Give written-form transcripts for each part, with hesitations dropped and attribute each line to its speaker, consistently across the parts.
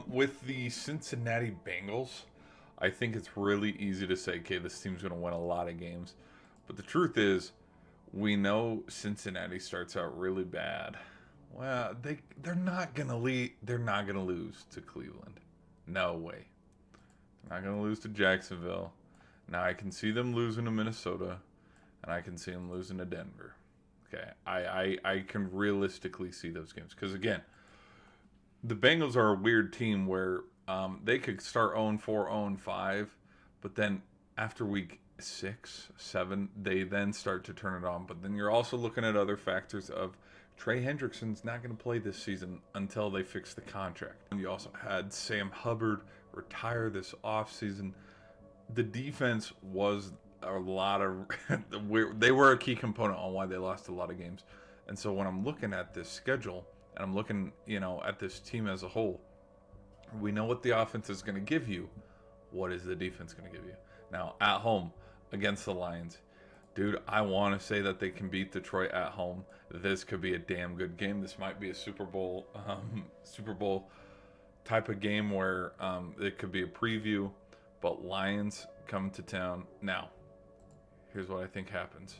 Speaker 1: With the Cincinnati Bengals, I think it's really easy to say, okay, this team's going to win a lot of games. But the truth is, we know Cincinnati starts out really bad. Well, they're not gonna lead. They're not gonna lose to Cleveland. No way. They're not gonna lose to Jacksonville. Now I can see them losing to Minnesota, and I can see them losing to Denver. Okay, I can realistically see those games because again, the Bengals are a weird team where they could start 0-4, 0-5, but then after week 6, 7, they then start to turn it on. But then you're also looking at other factors of Trey Hendrickson's not going to play this season until they fix the contract. And you also had Sam Hubbard retire this offseason. The defense was a lot of they were a key component on why they lost a lot of games. And so when I'm looking at this schedule and I'm looking, at this team as a whole, we know what the offense is going to give you. What is the defense going to give you? Now, at home against the Lions, dude, I want to say that they can beat Detroit at home. This could be a damn good game. This might be a Super Bowl type of game where it could be a preview. But Lions come to town. Now, here's what I think happens.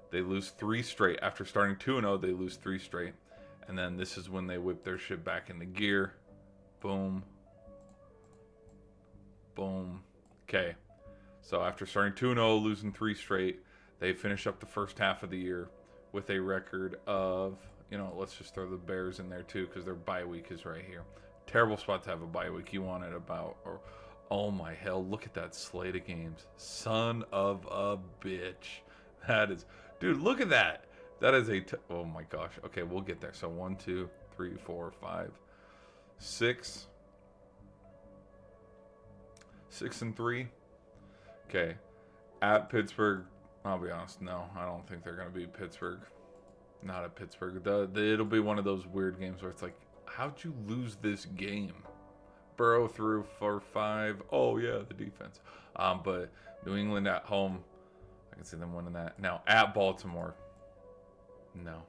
Speaker 1: They lose 3 straight. After starting 2-0, they lose 3 straight. And then this is when they whip their shit back into gear. Boom. Boom. Okay. So after starting 2-0, losing 3 straight, they finish up the first half of the year with a record of, let's just throw the Bears in there too because their bye week is right here. Terrible spot to have a bye week. You want it oh my hell, look at that slate of games. Son of a bitch. That is, dude, look at that. That is oh my gosh. Okay, we'll get there. So 1, 2, 3, 4, 5, 6. 6-3. Okay. At Pittsburgh, I'll be honest, no, I don't think they're going to beat Pittsburgh. Not at Pittsburgh. It'll be one of those weird games where it's like, how'd you lose this game? Burrow threw for 5. Oh, yeah, the defense. But New England at home, I can see them winning that. Now, at Baltimore, no.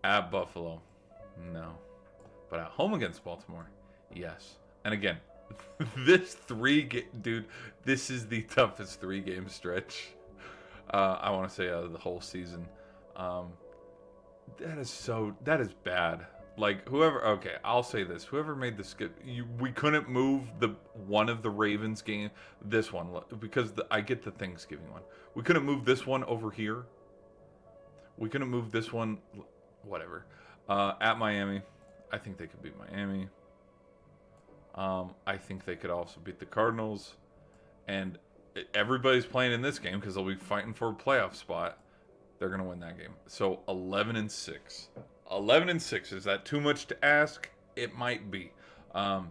Speaker 1: At Buffalo, no. But at home against Baltimore, yes. And again, this dude, this is the toughest 3-game stretch. I want to say out of the whole season. That is bad. Like I'll say this. Whoever made the skip, we couldn't move one of the Ravens game, this one, because I get the Thanksgiving one. We couldn't move this one over here. We couldn't move this one, whatever. At Miami, I think they could beat Miami. I think they could also beat the Cardinals. And everybody's playing in this game because they'll be fighting for a playoff spot. They're going to win that game. So 11-6. 11-6. Is that too much to ask? It might be. But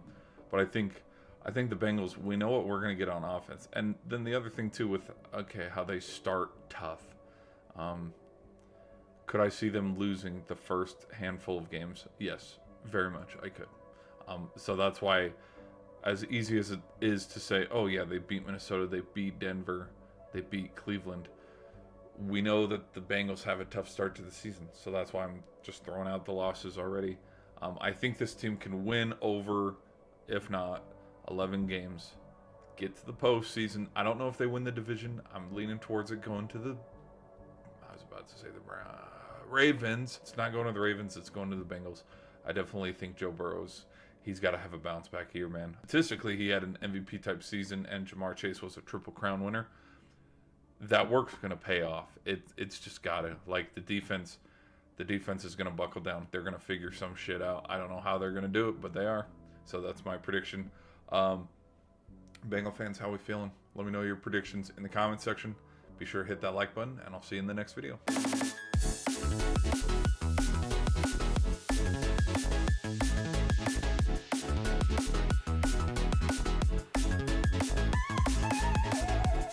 Speaker 1: I think the Bengals, we know what we're going to get on offense. And then the other thing too with how they start tough. Could I see them losing the first handful of games? Yes, very much I could. So that's why, as easy as it is to say, oh yeah, they beat Minnesota, they beat Denver, they beat Cleveland, we know that the Bengals have a tough start to the season. So that's why I'm just throwing out the losses already. I think this team can win over, if not 11 games, get to the postseason. I don't know if they win the division. I'm leaning towards it going to I was about to say the Ravens. It's not going to the Ravens, it's going to the Bengals. I definitely think Joe Burrow's, he's got to have a bounce back year, man. Statistically, he had an MVP type season, and Jamar Chase was a Triple Crown winner. That work's going to pay off. It's just got to. Like, the defense is going to buckle down. They're going to figure some shit out. I don't know how they're going to do it, but they are. So that's my prediction. Bengal fans, how we feeling? Let me know your predictions in the comment section. Be sure to hit that like button, and I'll see you in the next video.